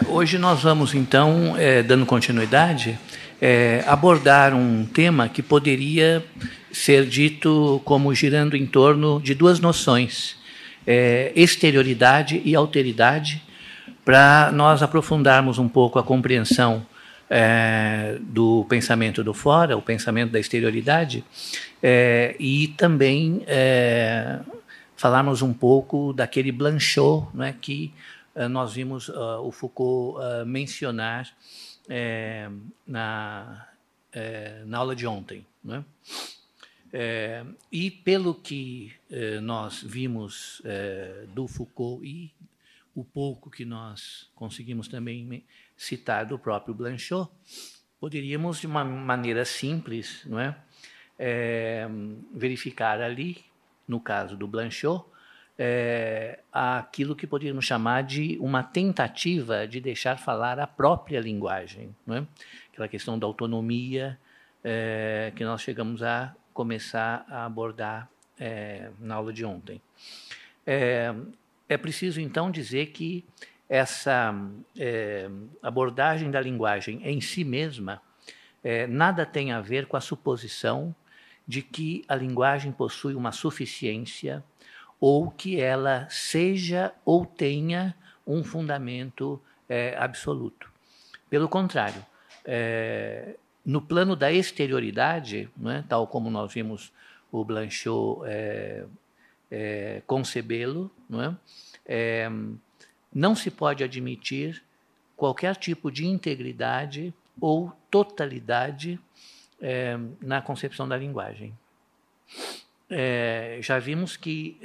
Hoje nós vamos, então, dando continuidade, abordar um tema que poderia ser dito como girando em torno de duas noções, exterioridade e alteridade, para nós aprofundarmos um pouco a compreensão do pensamento do fora, o pensamento da exterioridade, e também falarmos um pouco daquele Blanchot, né, que nós vimos o Foucault mencionar na aula de ontem. Né? E pelo que nós vimos do Foucault e o pouco que nós conseguimos também citar do próprio Blanchot, poderíamos, de uma maneira simples, não é, verificar ali, no caso do Blanchot, aquilo que poderíamos chamar de uma tentativa de deixar falar a própria linguagem. Não é? Aquela questão da autonomia que nós chegamos a começar a abordar na aula de ontem. É preciso, então, dizer que essa abordagem da linguagem em si mesma nada tem a ver com a suposição de que a linguagem possui uma suficiência ou que ela seja ou tenha um fundamento absoluto. Pelo contrário, no plano da exterioridade, não é, tal como nós vimos o Blanchot concebê-lo, não é, não se pode admitir qualquer tipo de integridade ou totalidade na concepção da linguagem. Já vimos que,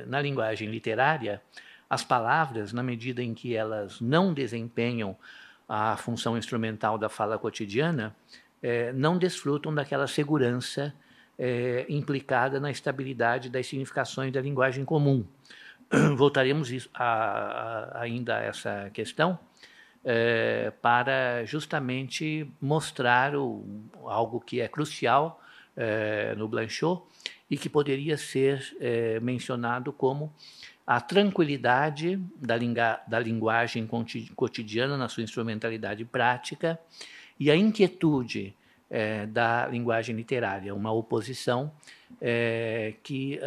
na linguagem literária, as palavras, na medida em que elas não desempenham a função instrumental da fala cotidiana, não desfrutam daquela segurança implicada na estabilidade das significações da linguagem comum. Voltaremos ainda a essa questão para justamente mostrar algo que é crucial no Blanchot e que poderia ser mencionado como a tranquilidade da linguagem cotidiana na sua instrumentalidade prática e a inquietude da linguagem literária, uma oposição que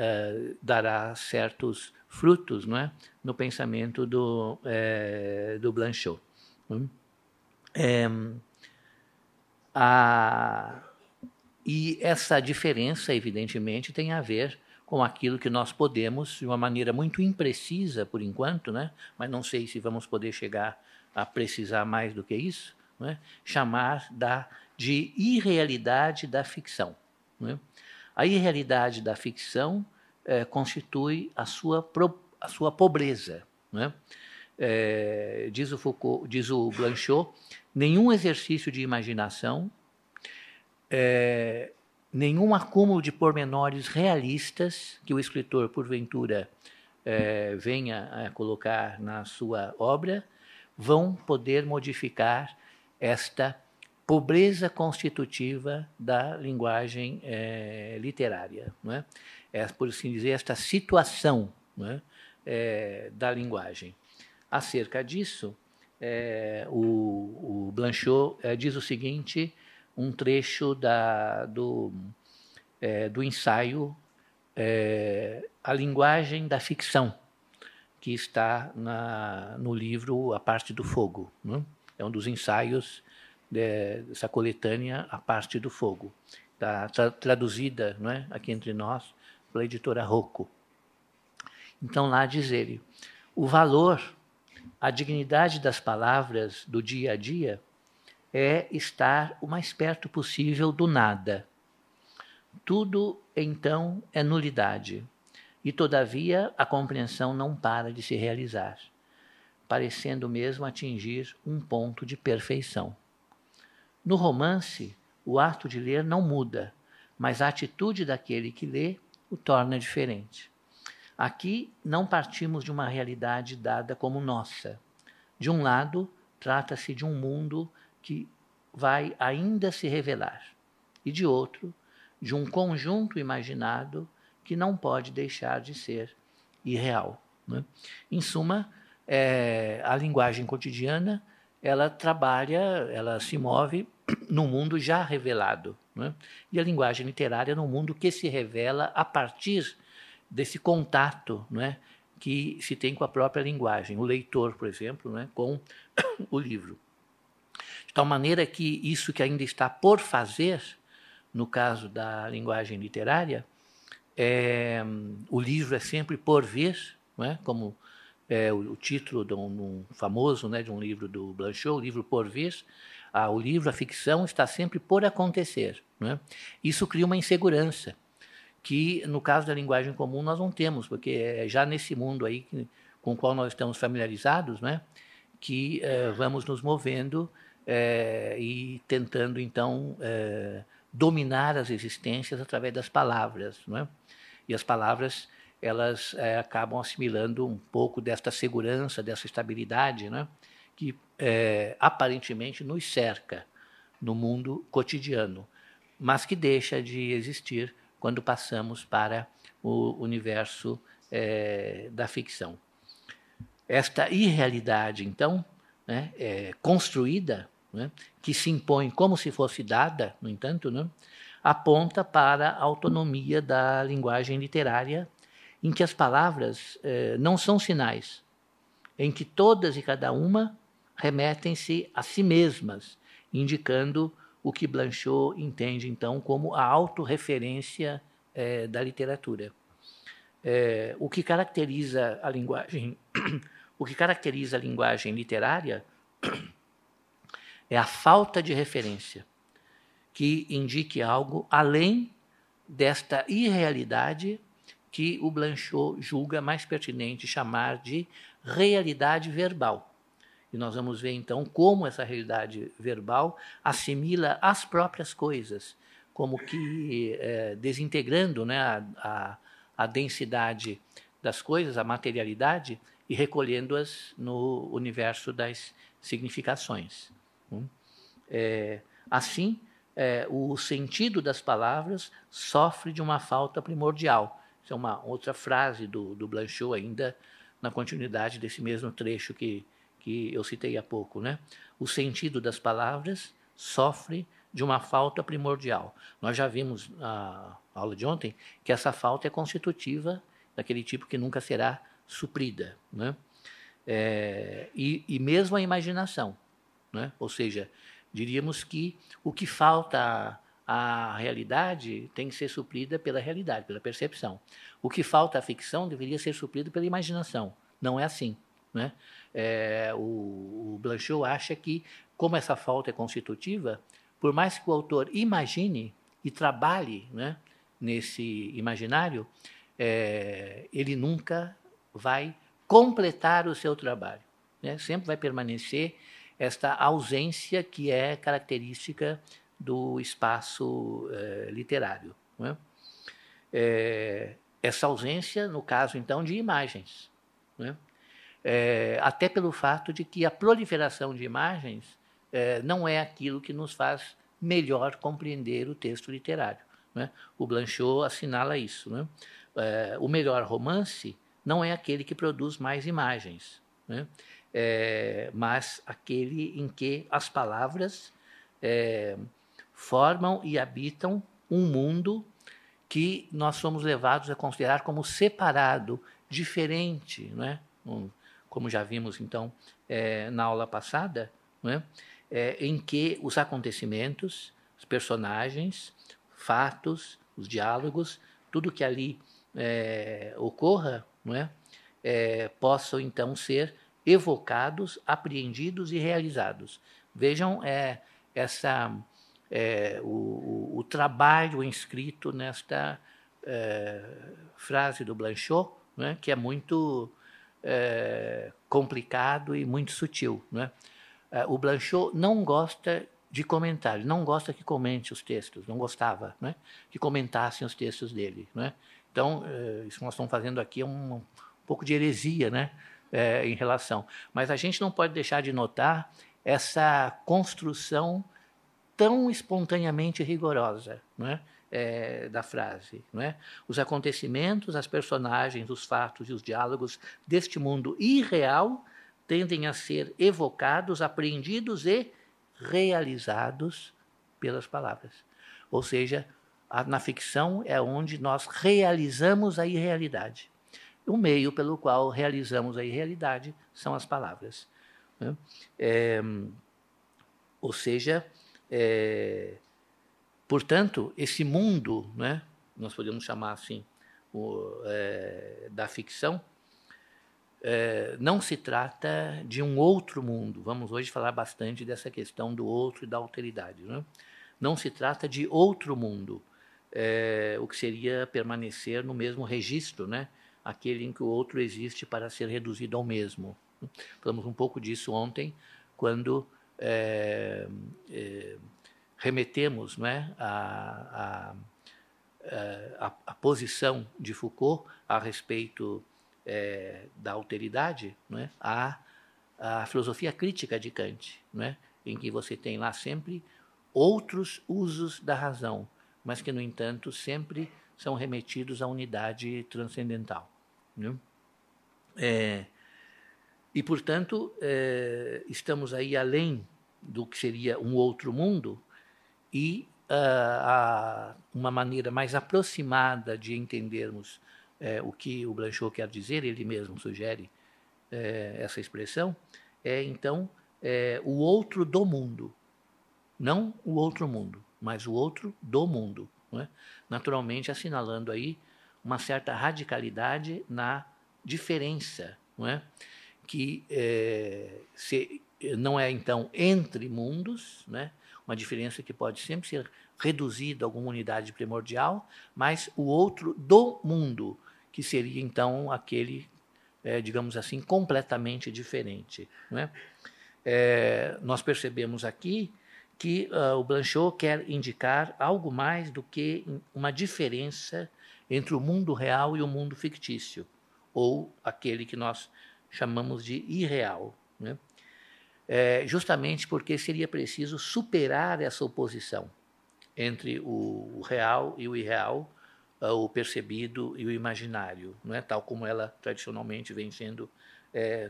dará certos frutos, não é, no pensamento do Blanchot. E essa diferença, evidentemente, tem a ver com aquilo que nós podemos, de uma maneira muito imprecisa, por enquanto, né? Mas não sei se vamos poder chegar a precisar mais do que isso, né? Chamar de irrealidade da ficção. Né? A irrealidade da ficção constitui a sua pobreza. Né? Diz o Foucault, diz o Blanchot, nenhum exercício de imaginação, nenhum acúmulo de pormenores realistas que o escritor, porventura, venha a colocar na sua obra, vão poder modificar esta pobreza constitutiva da linguagem literária. Não é? Por assim dizer, esta situação, não é? Da linguagem. Acerca disso, o Blanchot diz o seguinte, um trecho do ensaio A Linguagem da Ficção, que está no livro A Parte do Fogo. Né? É um dos ensaios dessa coletânea A Parte do Fogo. Está traduzida, não é, aqui entre nós pela editora Rocco. Então, lá diz ele, o valor, a dignidade das palavras do dia a dia é estar o mais perto possível do nada. Tudo, então, é nulidade. E, todavia, a compreensão não para de se realizar, parecendo mesmo atingir um ponto de perfeição. No romance, o ato de ler não muda, mas a atitude daquele que lê o torna diferente. Aqui não partimos de uma realidade dada como nossa. De um lado, trata-se de um mundo que vai ainda se revelar, e de outro, de um conjunto imaginado que não pode deixar de ser irreal. Né? Em suma, a linguagem cotidiana, ela trabalha, ela se move num mundo já revelado, né? E a linguagem literária num mundo que se revela a partir desse contato, né, que se tem com a própria linguagem, o leitor, por exemplo, né, com o livro. De tal maneira que isso que ainda está por fazer, no caso da linguagem literária, o livro é sempre por vir, né, como o título de um famoso, né, de um livro do Blanchot, o livro por vir. O livro, a ficção, está sempre por acontecer, né? Isso cria uma insegurança que, no caso da linguagem comum, nós não temos, porque é já nesse mundo aí com o qual nós estamos familiarizados, né, que vamos nos movendo e tentando, então, dominar as existências através das palavras, né? E as palavras, elas acabam assimilando um pouco desta segurança, dessa estabilidade, né, que aparentemente nos cerca no mundo cotidiano, mas que deixa de existir quando passamos para o universo da ficção. Esta irrealidade, então, né, construída, né, que se impõe como se fosse dada, no entanto, né, aponta para a autonomia da linguagem literária, em que as palavras não são sinais, em que todas e cada uma remetem-se a si mesmas, indicando o que Blanchot entende, então, como a autorreferência da literatura. O que caracteriza a linguagem, o que caracteriza a linguagem literária é a falta de referência, que indique algo além desta irrealidade que o Blanchot julga mais pertinente chamar de realidade verbal. E nós vamos ver, então, como essa realidade verbal assimila as próprias coisas, como que desintegrando, né, a densidade das coisas, a materialidade, e recolhendo-as no universo das significações. Assim, o sentido das palavras sofre de uma falta primordial. Isso é uma outra frase do Blanchot, ainda na continuidade desse mesmo trecho que eu citei há pouco, né? O sentido das palavras sofre de uma falta primordial. Nós já vimos na aula de ontem que essa falta é constitutiva daquele tipo que nunca será suprida, né? E mesmo a imaginação, né? Ou seja, diríamos que o que falta à realidade tem que ser suprida pela realidade, pela percepção. O que falta à ficção deveria ser suprido pela imaginação. Não é assim, né? O Blanchot acha que, como essa falta é constitutiva, por mais que o autor imagine e trabalhe, né, nesse imaginário, ele nunca vai completar o seu trabalho, né? Sempre vai permanecer esta ausência que é característica do espaço literário, né? Essa ausência, no caso, então, de imagens, né? Até pelo fato de que a proliferação de imagens não é aquilo que nos faz melhor compreender o texto literário, né? O Blanchot assinala isso, né? O melhor romance não é aquele que produz mais imagens, né? Mas aquele em que as palavras formam e habitam um mundo que nós somos levados a considerar como separado, diferente, né? Como já vimos, então, na aula passada, né? Em que os acontecimentos, os personagens, fatos, os diálogos, tudo que ali ocorra, né? Possam, então, ser evocados, apreendidos e realizados. Vejam o trabalho inscrito nesta frase do Blanchot, né? Que é muito complicado e muito sutil, né? O Blanchot não gosta de comentários, não gosta que comente os textos, não gostava, né, que comentassem os textos dele, né? Então, isso que nós estamos fazendo aqui é um pouco de heresia, né, em relação. Mas a gente não pode deixar de notar essa construção tão espontaneamente rigorosa, né, da frase, né? Os acontecimentos, as personagens, os fatos e os diálogos deste mundo irreal tendem a ser evocados, apreendidos e realizados pelas palavras. Ou seja, na ficção é onde nós realizamos a irrealidade. O meio pelo qual realizamos a irrealidade são as palavras. Né? Ou seja, portanto, esse mundo, né, nós podemos chamar assim, da ficção, não se trata de um outro mundo. Vamos hoje falar bastante dessa questão do outro e da alteridade. Né? Não se trata de outro mundo, o que seria permanecer no mesmo registro, né? Aquele em que o outro existe para ser reduzido ao mesmo. Falamos um pouco disso ontem, quando remetemos, né, a posição de Foucault a respeito da alteridade, né, à filosofia crítica de Kant, né, em que você tem lá sempre outros usos da razão, mas que, no entanto, sempre são remetidos à unidade transcendental. Né? E, portanto, estamos aí além do que seria um outro mundo e uma maneira mais aproximada de entendermos o que o Blanchot quer dizer, ele mesmo sugere essa expressão, então, o outro do mundo. Não o outro mundo, mas o outro do mundo. Não é? Naturalmente, assinalando aí uma certa radicalidade na diferença, não é? Que não é, então, entre mundos, né? Uma diferença que pode sempre ser reduzida a alguma unidade primordial, mas o outro do mundo, que seria, então, aquele, digamos assim, completamente diferente. Não é? Nós percebemos aqui que o Blanchot quer indicar algo mais do que uma diferença entre o mundo real e o mundo fictício, ou aquele que nós chamamos de irreal. Né? Justamente porque seria preciso superar essa oposição entre o real e o irreal, o percebido e o imaginário, não é? Tal como ela tradicionalmente vem sendo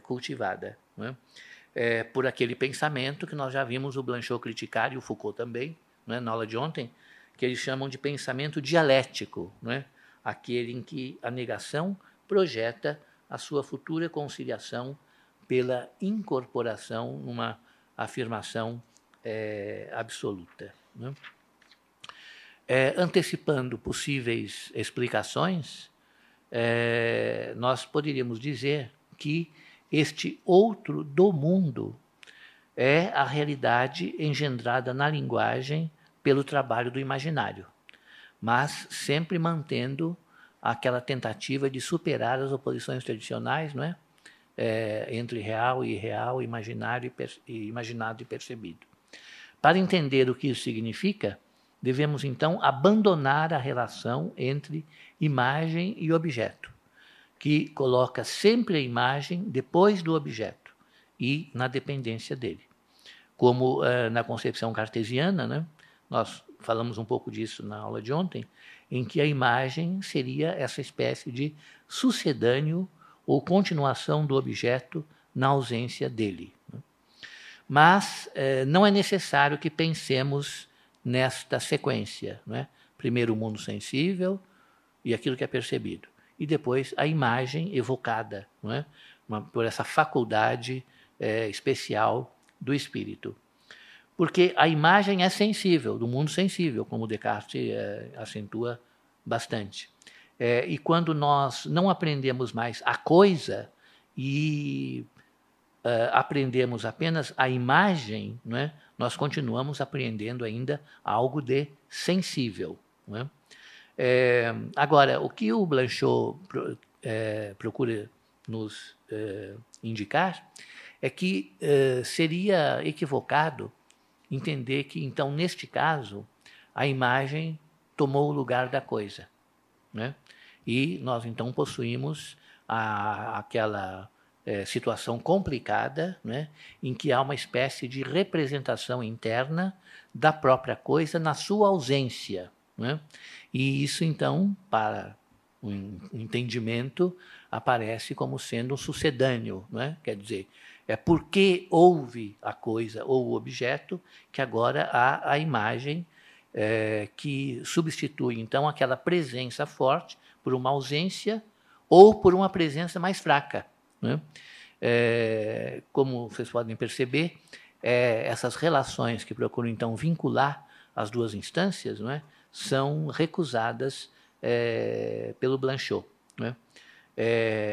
cultivada. Não é? Por aquele pensamento que nós já vimos o Blanchot criticar, e o Foucault também, né, na aula de ontem, que eles chamam de pensamento dialético, né, aquele em que a negação projeta a sua futura conciliação pela incorporação numa afirmação absoluta. Né. Antecipando possíveis explicações, nós poderíamos dizer que este outro do mundo é a realidade engendrada na linguagem pelo trabalho do imaginário, mas sempre mantendo aquela tentativa de superar as oposições tradicionais, não é? Entre real e irreal, imaginário e imaginado e percebido. Para entender o que isso significa, devemos então abandonar a relação entre imagem e objeto, que coloca sempre a imagem depois do objeto e na dependência dele. Como na concepção cartesiana, né? Nós falamos um pouco disso na aula de ontem, em que a imagem seria essa espécie de sucedâneo ou continuação do objeto na ausência dele. Né? Mas não é necessário que pensemos nesta sequência. Né? Primeiro o mundo sensível e aquilo que é percebido. E depois a imagem evocada, não é? Por essa faculdade especial do espírito. Porque a imagem é sensível, do mundo sensível, como Descartes acentua bastante. E quando nós não aprendemos mais a coisa e aprendemos apenas a imagem, não é? Nós continuamos aprendendo ainda algo de sensível. Não é? Agora, o que o Blanchot procura nos indicar é que seria equivocado entender que, então, neste caso, a imagem tomou o lugar da coisa. Né? E nós, então, possuímos aquela situação complicada, né, em que há uma espécie de representação interna da própria coisa na sua ausência. Né? E isso, então, para o entendimento, aparece como sendo um sucedâneo. Não é? Quer dizer, É porque houve a coisa ou o objeto que agora há a imagem que substitui, então, aquela presença forte por uma ausência ou por uma presença mais fraca, né? Como vocês podem perceber, essas relações que procuram, então, vincular as duas instâncias, não é, são recusadas pelo Blanchot, né?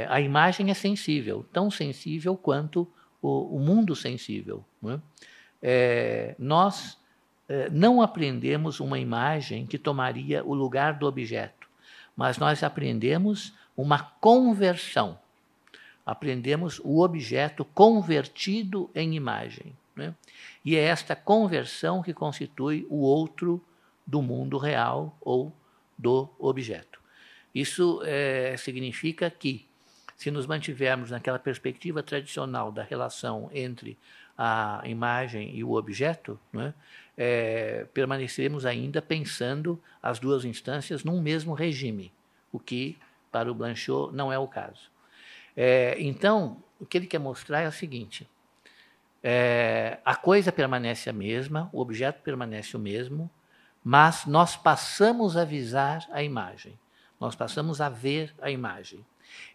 A imagem é sensível, tão sensível quanto o mundo sensível, não é? Nós não aprendemos uma imagem que tomaria o lugar do objeto, mas nós aprendemos uma conversão. Aprendemos o objeto convertido em imagem, né? E é esta conversão que constitui o outro do mundo real ou do objeto. Isso significa que, se nos mantivermos naquela perspectiva tradicional da relação entre a imagem e o objeto, né, permaneceremos ainda pensando as duas instâncias num mesmo regime, o que, para o Blanchot, não é o caso. Então, o que ele quer mostrar é o seguinte: a coisa permanece a mesma, o objeto permanece o mesmo, mas nós passamos a visar a imagem, nós passamos a ver a imagem.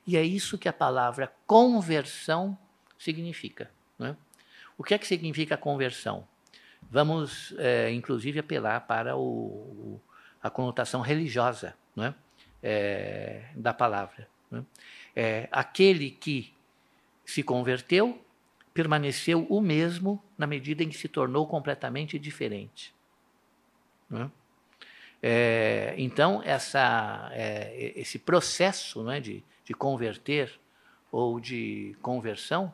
E é isso que a palavra conversão significa, né? O que é que significa conversão? Vamos, inclusive, apelar para a conotação religiosa, né, da palavra, né? Aquele que se converteu permaneceu o mesmo na medida em que se tornou completamente diferente, né? Então, esse processo, né, de converter ou de conversão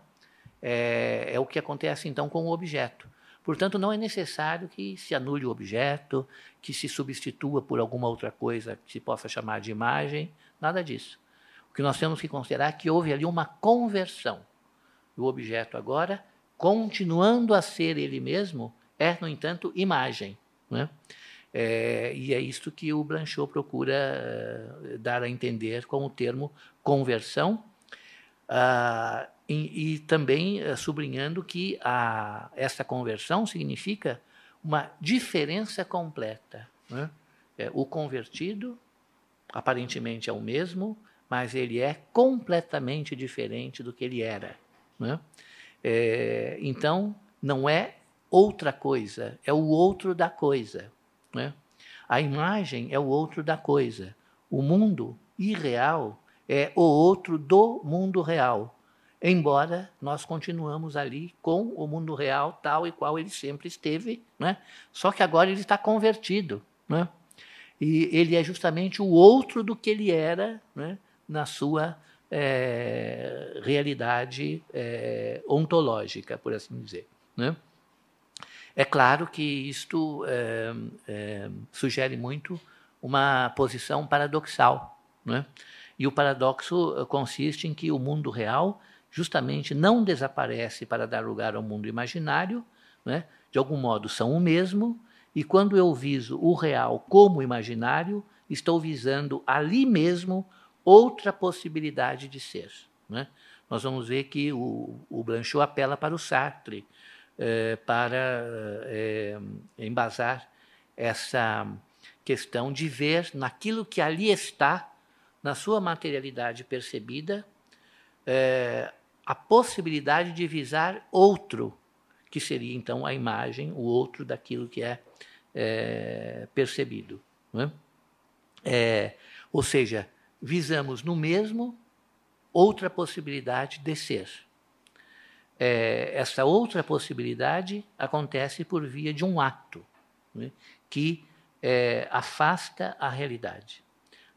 é o que acontece, então, com o objeto. Portanto, não é necessário que se anule o objeto, que se substitua por alguma outra coisa que se possa chamar de imagem, nada disso. O que nós temos que considerar é que houve ali uma conversão. O objeto agora, continuando a ser ele mesmo, é, no entanto, imagem, né? E é isto que o Blanchot procura dar a entender com o termo conversão, e também sublinhando que essa conversão significa uma diferença completa, né? O convertido aparentemente é o mesmo, mas ele é completamente diferente do que ele era, né? Então, não é outra coisa, é o outro da coisa, né? A imagem é o outro da coisa. O mundo irreal é o outro do mundo real, embora nós continuamos ali com o mundo real tal e qual ele sempre esteve, né? Só que agora ele está convertido, né? E ele é justamente o outro do que ele era, né, na sua realidade ontológica, por assim dizer, né? É claro que isto sugere muito uma posição paradoxal, né? E o paradoxo consiste em que o mundo real justamente não desaparece para dar lugar ao mundo imaginário, né? De algum modo são o mesmo, e quando eu viso o real como imaginário, estou visando ali mesmo outra possibilidade de ser, né? Nós vamos ver que o Blanchot apela para o Sartre, para embasar essa questão de ver naquilo que ali está, na sua materialidade percebida, a possibilidade de visar outro, que seria então a imagem, o outro daquilo que é percebido, não é? Ou seja, visamos no mesmo outra possibilidade de ser. Essa outra possibilidade acontece por via de um ato, né, que afasta a realidade,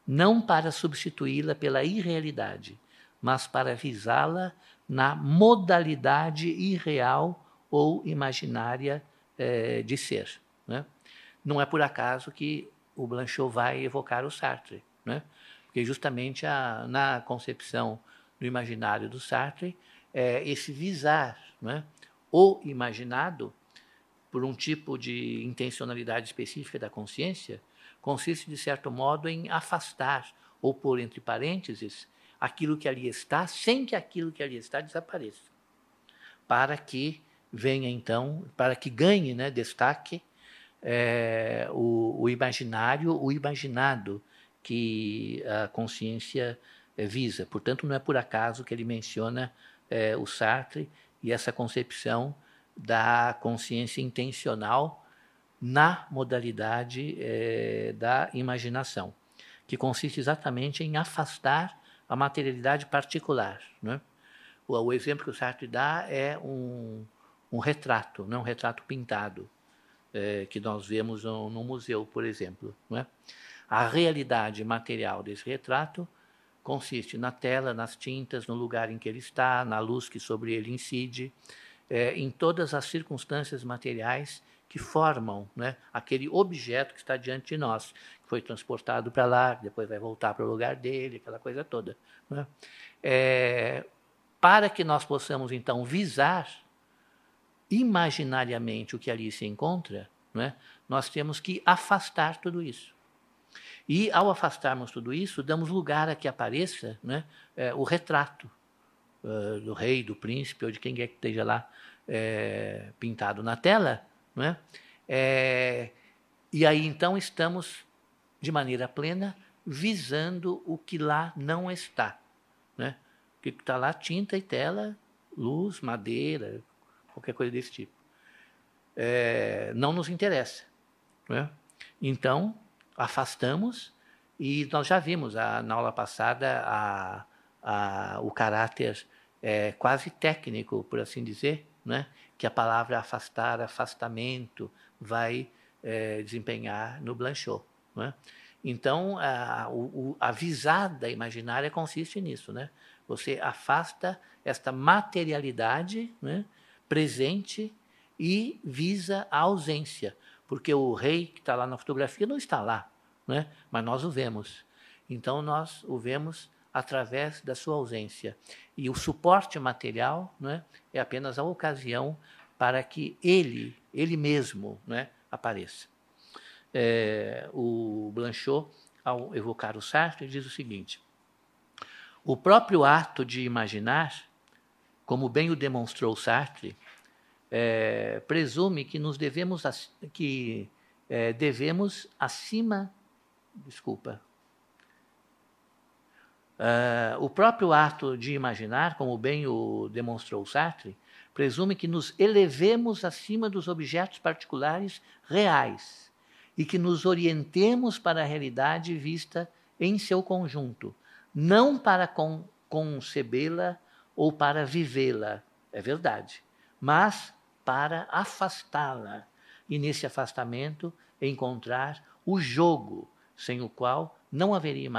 não para substituí-la pela irrealidade, mas para visá-la na modalidade irreal ou imaginária de ser, né? Não é por acaso que o Blanchot vai evocar o Sartre, né? Porque justamente na concepção do imaginário do Sartre, esse visar, né, o imaginado por um tipo de intencionalidade específica da consciência consiste, de certo modo, em afastar ou pôr entre parênteses aquilo que ali está, sem que aquilo que ali está desapareça. para que venha, então, para que ganhe, né, destaque o imaginário, o imaginado que a consciência visa. Portanto, não é por acaso que ele menciona o Sartre e essa concepção da consciência intencional na modalidade da imaginação, que consiste exatamente em afastar a materialidade particular, né? O exemplo que o Sartre dá é um retrato, né? Um retrato pintado, que nós vemos no museu, por exemplo, não é? A realidade material desse retrato consiste na tela, nas tintas, no lugar em que ele está, na luz que sobre ele incide, em todas as circunstâncias materiais que formam, né, aquele objeto que está diante de nós, que foi transportado para lá, depois vai voltar para o lugar dele, aquela coisa toda, né? Para que nós possamos, então, visar imaginariamente o que ali se encontra, né, nós temos que afastar tudo isso. E, ao afastarmos tudo isso, damos lugar a que apareça, né, o retrato do rei, do príncipe, ou de quem quer que esteja lá pintado na tela, né? E aí, então, estamos, de maneira plena, visando o que lá não está, né? O que está lá, tinta e tela, luz, madeira, qualquer coisa desse tipo. Não nos interessa, né? Então, afastamos, e nós já vimos na aula passada o caráter quase técnico, por assim dizer, né, que a palavra afastar, afastamento, vai desempenhar no Blanchot, né? Então, a visada imaginária consiste nisso, né? Você afasta esta materialidade, né, presente, e visa a ausência, porque o rei que está lá na fotografia não está lá, né? Mas nós o vemos. Então, nós o vemos através da sua ausência. E o suporte material, né, é apenas a ocasião para que ele mesmo, né, apareça. O Blanchot, ao evocar o Sartre, diz o seguinte: o próprio ato de imaginar, como bem o demonstrou Sartre, presume que devemos acima... Desculpa. O próprio ato de imaginar, como bem o demonstrou Sartre, presume que nos elevemos acima dos objetos particulares reais e que nos orientemos para a realidade vista em seu conjunto, não para concebê-la ou para vivê-la, é verdade, mas para afastá-la e, nesse afastamento, encontrar o jogo sem o qual não haveria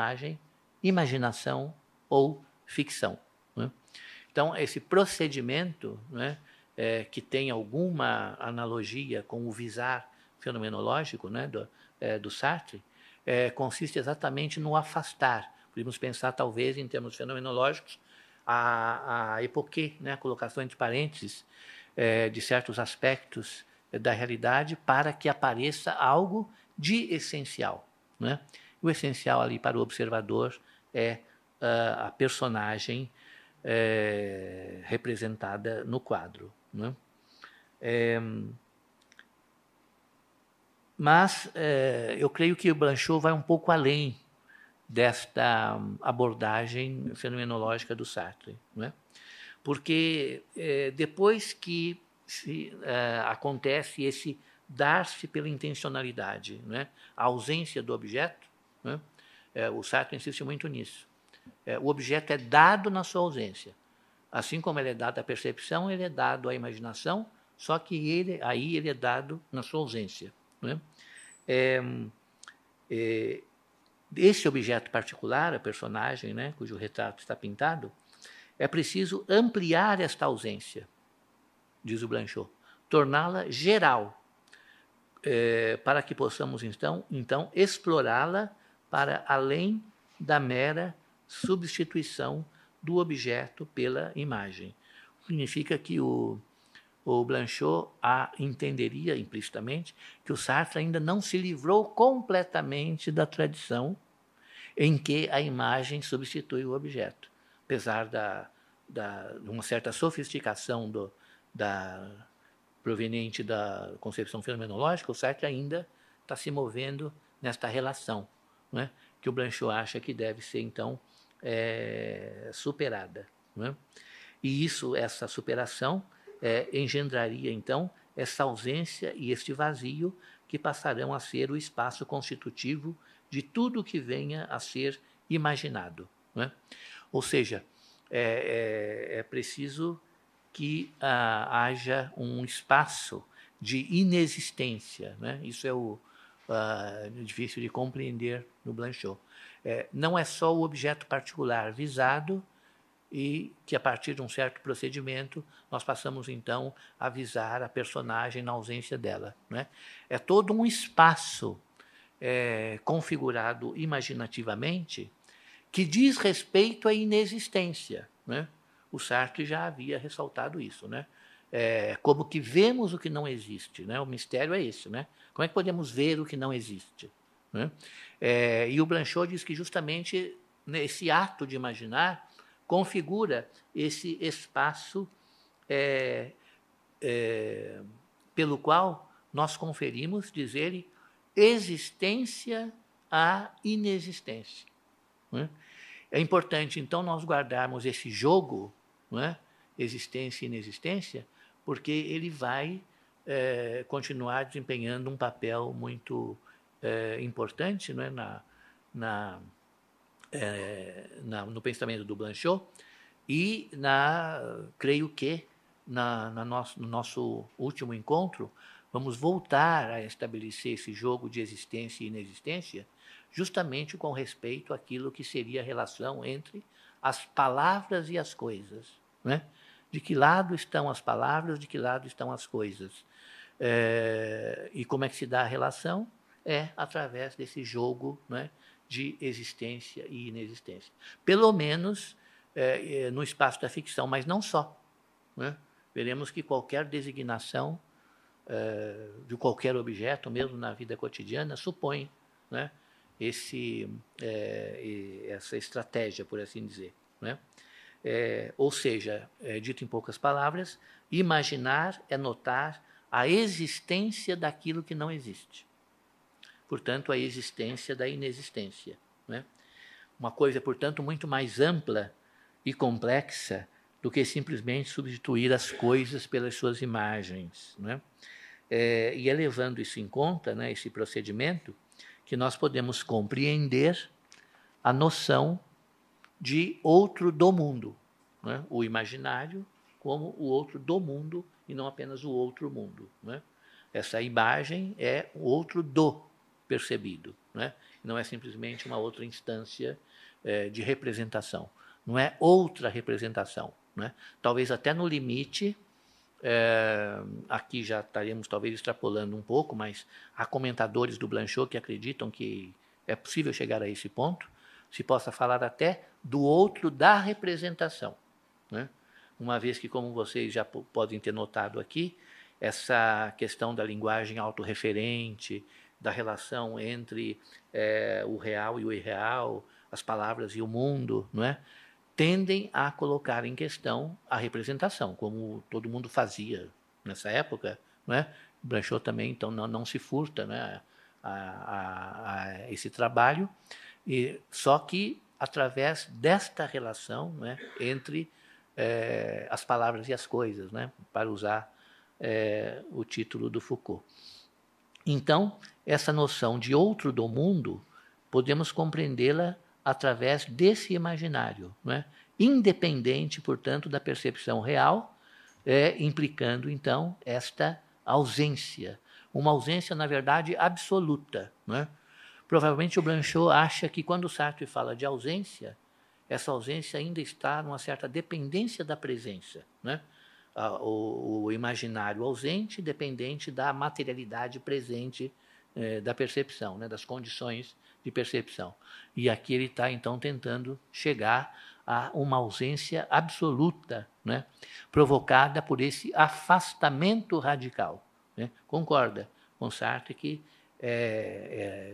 imaginação ou ficção, né? Então, esse procedimento, né, que tem alguma analogia com o visar fenomenológico, né, do Sartre, consiste exatamente no afastar. Podemos pensar, talvez, em termos fenomenológicos, a époque, né, a colocação entre parênteses de certos aspectos da realidade para que apareça algo de essencial, né? O essencial ali para o observador é a personagem representada no quadro, né? Mas eu creio que o Blanchot vai um pouco além desta abordagem fenomenológica do Sartre, né? Porque depois que acontece esse dar-se pela intencionalidade, né, a ausência do objeto, né, o Sartre insiste muito nisso. O objeto é dado na sua ausência. Assim como ele é dado à percepção, ele é dado à imaginação, só que ele é dado na sua ausência, né? Esse objeto particular, a personagem, né, cujo retrato está pintado, é preciso ampliar esta ausência, diz o Blanchot, torná-la geral, para que possamos, então explorá-la para além da mera substituição do objeto pela imagem. Significa que o Blanchot entenderia implicitamente que o Sartre ainda não se livrou completamente da tradição em que a imagem substitui o objeto, apesar de uma certa sofisticação proveniente da concepção fenomenológica, o Sartre ainda está se movendo nesta relação, não é? Que o Blanchot acha que deve ser, então, superada. Não é? E essa superação engendraria, então, essa ausência e este vazio que passarão a ser o espaço constitutivo de tudo que venha a ser imaginado. Não é? Ou seja, é preciso que haja um espaço de inexistência. Né? Isso é difícil de compreender no Blanchot. Não é só o objeto particular visado e que, a partir de um certo procedimento, nós passamos, então, a visar a personagem na ausência dela. Né? É todo um espaço configurado imaginativamente que diz respeito à inexistência. Né? O Sartre já havia ressaltado isso. Né? Como que vemos o que não existe. Né? O mistério é esse. Né? Como é que podemos ver o que não existe? Né? E o Blanchot diz que justamente esse ato de imaginar configura esse espaço pelo qual nós conferimos, diz ele, existência à inexistência. Não é? É importante, então, nós guardarmos esse jogo, não é? Existência e inexistência, porque ele vai continuar desempenhando um papel muito importante, não é? No pensamento do Blanchot e, creio que, no nosso último encontro, vamos voltar a estabelecer esse jogo de existência e inexistência justamente com respeito àquilo que seria a relação entre as palavras e as coisas. Né? De que lado estão as palavras, de que lado estão as coisas. E como é que se dá a relação? Através desse jogo, né, de existência e inexistência. Pelo menos no espaço da ficção, mas não só. Né? Veremos que qualquer designação de qualquer objeto, mesmo na vida cotidiana, supõe, né, essa estratégia, por assim dizer. Né? Ou seja, dito em poucas palavras, imaginar é notar a existência daquilo que não existe. Portanto, a existência da inexistência. Né? Uma coisa, portanto, muito mais ampla e complexa do que simplesmente substituir as coisas pelas suas imagens. Né? E é levando isso em conta, né, esse procedimento, que nós podemos compreender a noção de outro do mundo. Né? O imaginário como o outro do mundo e não apenas o outro mundo. Né? Essa imagem é o outro do percebido. Né? Não é simplesmente uma outra instância de representação. Não é outra representação. Né? Talvez até no limite, aqui já estaremos talvez extrapolando um pouco, mas há comentadores do Blanchot que acreditam que é possível chegar a esse ponto, se possa falar até do outro da representação. Né? Uma vez que, como vocês já podem ter notado aqui, essa questão da linguagem autorreferente, da relação entre o real e o irreal, as palavras e o mundo, não é? Tendem a colocar em questão a representação, como todo mundo fazia nessa época. Não é? Blanchot também, então, não se furta, né, a esse trabalho, só que através desta relação, né, entre as palavras e as coisas, né, para usar o título do Foucault. Então, essa noção de outro do mundo, podemos compreendê-la através desse imaginário, não é? Independente, portanto, da percepção real, implicando, então, esta ausência. Uma ausência, na verdade, absoluta. Não é? Provavelmente o Blanchot acha que, quando Sartre fala de ausência, essa ausência ainda está numa certa dependência da presença. Não é? O imaginário ausente dependente da materialidade presente da percepção, né, das condições de percepção. E aqui ele está, então, tentando chegar a uma ausência absoluta, né, provocada por esse afastamento radical. Né? Concorda com Sartre que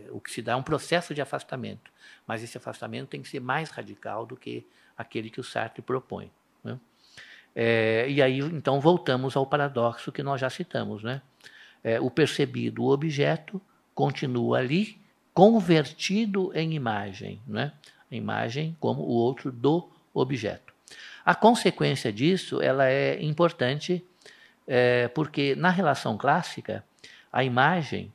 o que se dá é um processo de afastamento, mas esse afastamento tem que ser mais radical do que aquele que o Sartre propõe. Né? E aí, então, voltamos ao paradoxo que nós já citamos, né? O percebido, o objeto, continua ali, convertido em imagem, né? A imagem como o outro do objeto. A consequência disso ela é importante, porque na relação clássica, a imagem,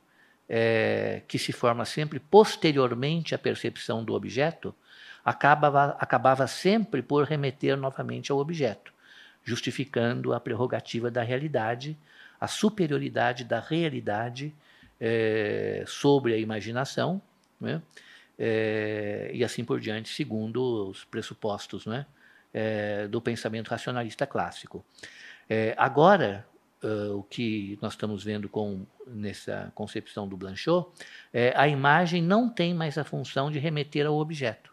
que se forma sempre posteriormente à percepção do objeto, acabava sempre por remeter novamente ao objeto, justificando a prerrogativa da realidade, a superioridade da realidade sobre a imaginação, né? E assim por diante, segundo os pressupostos, né? Do pensamento racionalista clássico. Agora, o que nós estamos vendo nessa concepção do Blanchot, a imagem não tem mais a função de remeter ao objeto.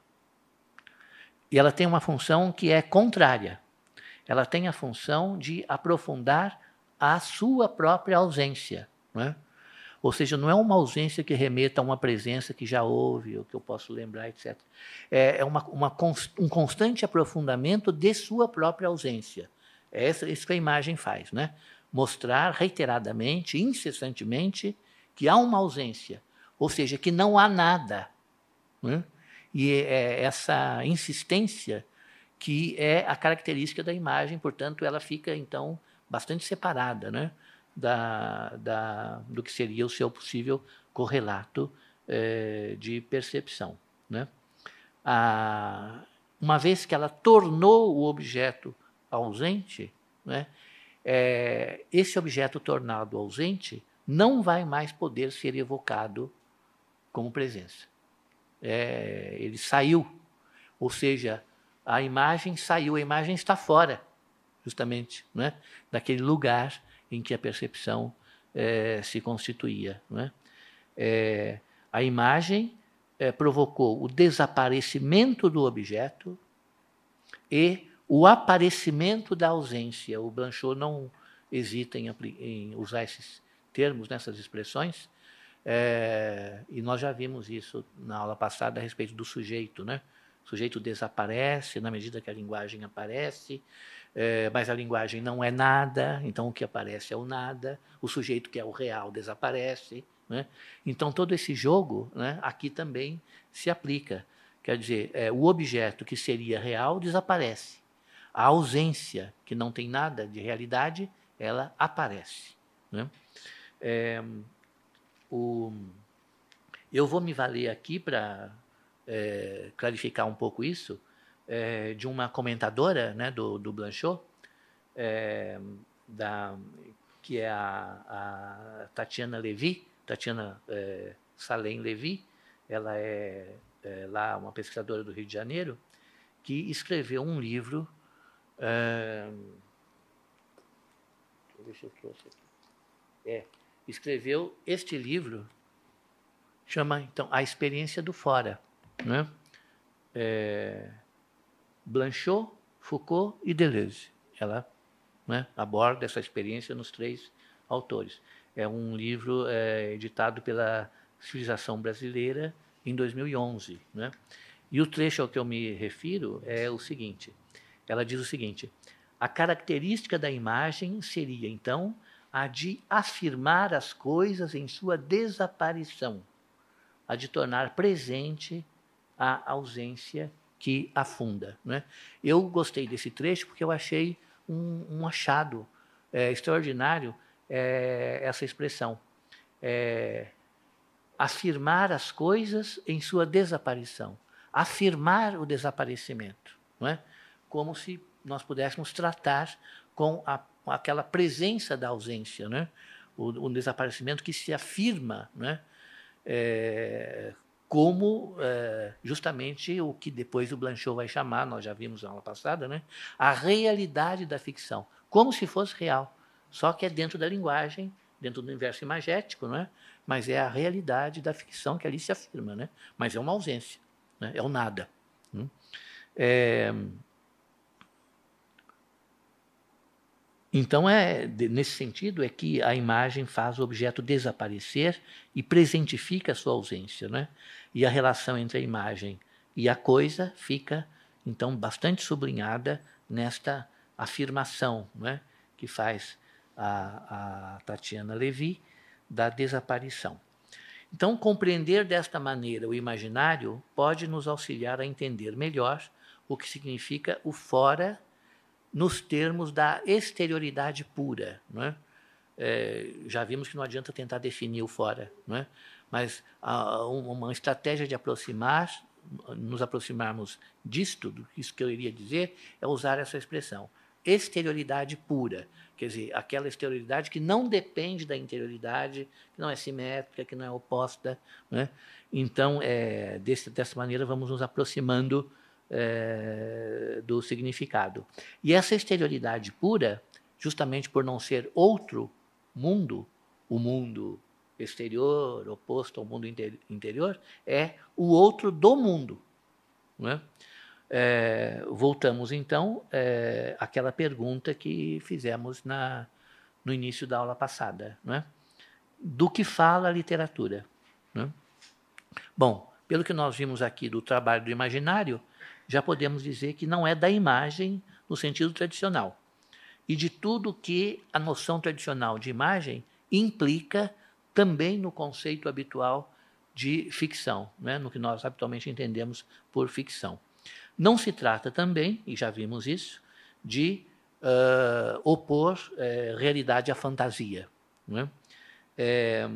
E ela tem uma função que é contrária. Ela tem a função de aprofundar a sua própria ausência, né? Ou seja, não é uma ausência que remeta a uma presença que já houve, ou que eu posso lembrar, etc. É um constante aprofundamento de sua própria ausência. É isso que a imagem faz, né? Mostrar reiteradamente, incessantemente, que há uma ausência, ou seja, que não há nada, né? E é essa insistência que é a característica da imagem, portanto, ela fica, então, bastante separada, né? Do que seria o seu possível correlato de percepção, né? Uma vez que ela tornou o objeto ausente, né, esse objeto tornado ausente não vai mais poder ser evocado como presença. Ele saiu, ou seja, a imagem saiu, a imagem está fora, justamente, né, daquele lugar em que a percepção se constituía, né? A imagem provocou o desaparecimento do objeto e o aparecimento da ausência. O Blanchot não hesita em usar esses termos, nessas expressões, e nós já vimos isso na aula passada a respeito do sujeito, né? O sujeito desaparece na medida que a linguagem aparece, mas a linguagem não é nada, então o que aparece é o nada, o sujeito que é o real desaparece, né? Então todo esse jogo, né, aqui também se aplica. Quer dizer, o objeto que seria real desaparece. A ausência, que não tem nada de realidade, ela aparece, né? Eu vou me valer aqui para clarificar um pouco isso, de uma comentadora, né, do Blanchot, que é a Tatiana Levy, Tatiana Salem Levy. Ela é lá uma pesquisadora do Rio de Janeiro, que escreveu um livro. Deixa eu trouxe aqui. Escreveu este livro, chama então A Experiência do Fora, né? Blanchot, Foucault e Deleuze. Ela, né, aborda essa experiência nos 3 autores. É um livro editado pela Civilização Brasileira em 2011, né? E o trecho ao que eu me refiro é o seguinte: ela diz o seguinte: a característica da imagem seria, então, a de afirmar as coisas em sua desaparição, a de tornar presente a ausência que afunda, né? Eu gostei desse trecho porque eu achei um achado extraordinário, essa expressão. Afirmar as coisas em sua desaparição. Afirmar o desaparecimento, não é? Como se nós pudéssemos tratar com aquela presença da ausência, né? O desaparecimento que se afirma, né? Como justamente o que depois o Blanchot vai chamar, nós já vimos na aula passada, né? A realidade da ficção, como se fosse real, só que é dentro da linguagem, dentro do universo imagético, não é? Mas é a realidade da ficção que ali se afirma, né? Mas é uma ausência, né? É o nada. Então, nesse sentido, é que a imagem faz o objeto desaparecer e presentifica a sua ausência, né? E a relação entre a imagem e a coisa fica, então, bastante sublinhada nesta afirmação, né, que faz a Tatiana Levy da desaparição. Então, compreender desta maneira o imaginário pode nos auxiliar a entender melhor o que significa o fora nos termos da exterioridade pura, não é? Já vimos que não adianta tentar definir o fora, não é? Mas uma estratégia de nos aproximarmos disto, isso que eu iria dizer, é usar essa expressão, exterioridade pura, quer dizer, aquela exterioridade que não depende da interioridade, que não é simétrica, que não é oposta, né? Então, dessa maneira, vamos nos aproximando do significado. E essa exterioridade pura, justamente por não ser outro mundo, o mundo exterior, oposto ao mundo interior, é o outro do mundo, não é? Voltamos, então, àquela pergunta que fizemos no início da aula passada, não é? Do que fala a literatura, não é? Bom, pelo que nós vimos aqui do trabalho do imaginário, já podemos dizer que não é da imagem no sentido tradicional, e de tudo que a noção tradicional de imagem implica também no conceito habitual de ficção, né? No que nós habitualmente entendemos por ficção. Não se trata também, e já vimos isso, de opor realidade à fantasia, não é?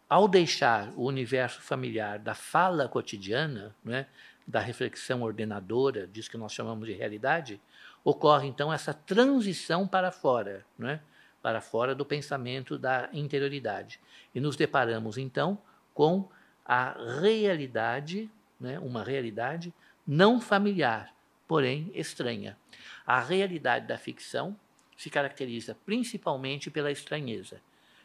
Ao deixar o universo familiar da fala cotidiana, não é? Da reflexão ordenadora, disso que nós chamamos de realidade, ocorre, então, essa transição para fora, não é? Para fora do pensamento da interioridade. E nos deparamos, então, com a realidade, né? Uma realidade não familiar, porém estranha. A realidade da ficção se caracteriza principalmente pela estranheza.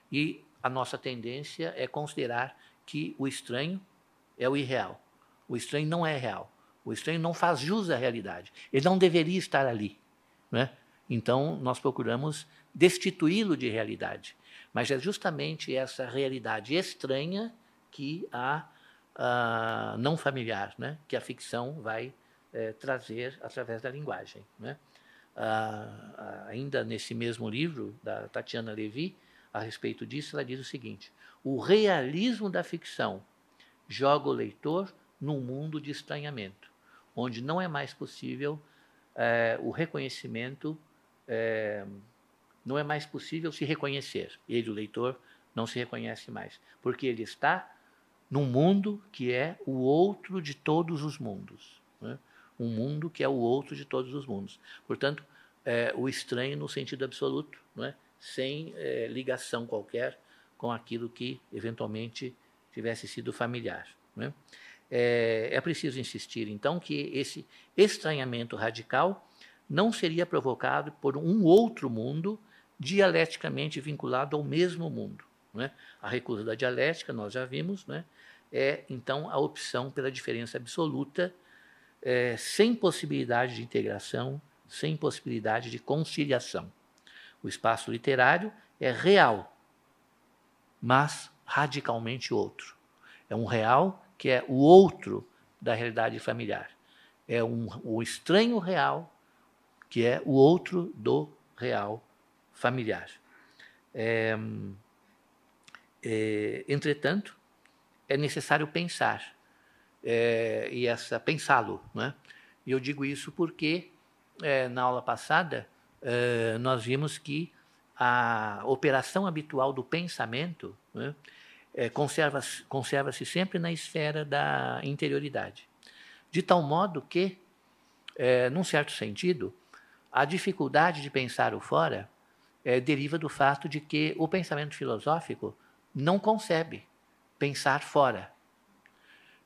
E a nossa tendência é considerar que o estranho é o irreal. O estranho não é real. O estranho não faz jus à realidade. Ele não deveria estar ali, né? Então, nós procuramos destituí-lo de realidade. Mas é justamente essa realidade estranha que a não familiar, né? Que a ficção vai trazer através da linguagem, né? Ainda nesse mesmo livro, da Tatiana Levy, a respeito disso, ela diz o seguinte: o realismo da ficção joga o leitor num mundo de estranhamento, onde não é mais possível o reconhecimento, não é mais possível se reconhecer. Ele, o leitor, não se reconhece mais, porque ele está num mundo que é o outro de todos os mundos, né? Um mundo que é o outro de todos os mundos. Portanto, o estranho no sentido absoluto, não é? Sem ligação qualquer com aquilo que, eventualmente, tivesse sido familiar, né? É preciso insistir, então, que esse estranhamento radical não seria provocado por um outro mundo dialeticamente vinculado ao mesmo mundo, né? A recusa da dialética, nós já vimos, né? É, então, a opção pela diferença absoluta, sem possibilidade de integração, sem possibilidade de conciliação. O espaço literário é real, mas radicalmente outro. É um real que é o outro da realidade familiar. É o estranho real que é o outro do real familiar. Entretanto, é necessário pensar, pensá-lo, né? E eu digo isso porque, na aula passada, nós vimos que a operação habitual do pensamento, né, conserva-se sempre na esfera da interioridade. De tal modo que, num certo sentido, a dificuldade de pensar o fora deriva do fato de que o pensamento filosófico não concebe pensar fora.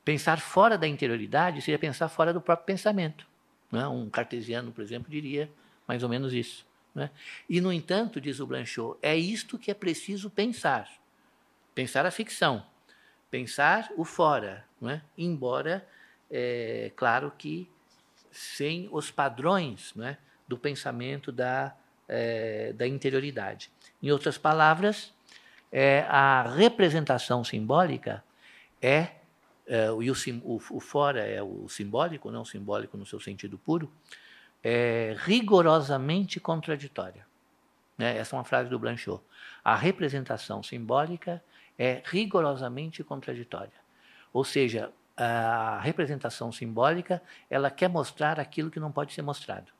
Pensar fora da interioridade seria pensar fora do próprio pensamento, né? Um cartesiano, por exemplo, diria mais ou menos isso, né? E, no entanto, diz o Blanchot, é isto que é preciso pensar. Pensar a ficção, pensar o fora, não é? Embora, claro que sem os padrões, não é? Do pensamento da interioridade. Em outras palavras, a representação simbólica e o fora é o simbólico, não o simbólico no seu sentido puro, é rigorosamente contraditória. Né? Essa é uma frase do Blanchot. A representação simbólica é rigorosamente contraditória. Ou seja, a representação simbólica, ela quer mostrar aquilo que não pode ser mostrado.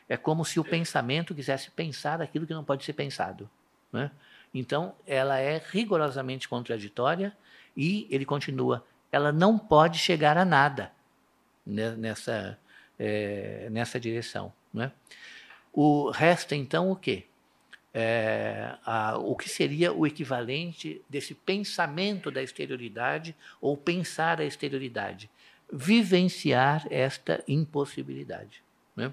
É como se o pensamento quisesse pensar aquilo que não pode ser pensado. Né? Então, ela é rigorosamente contraditória e, ele continua, ela não pode chegar a nada nessa direção. Né? Resta, então, o quê? O que seria o equivalente desse pensamento da exterioridade ou pensar a exterioridade? Vivenciar esta impossibilidade. Né?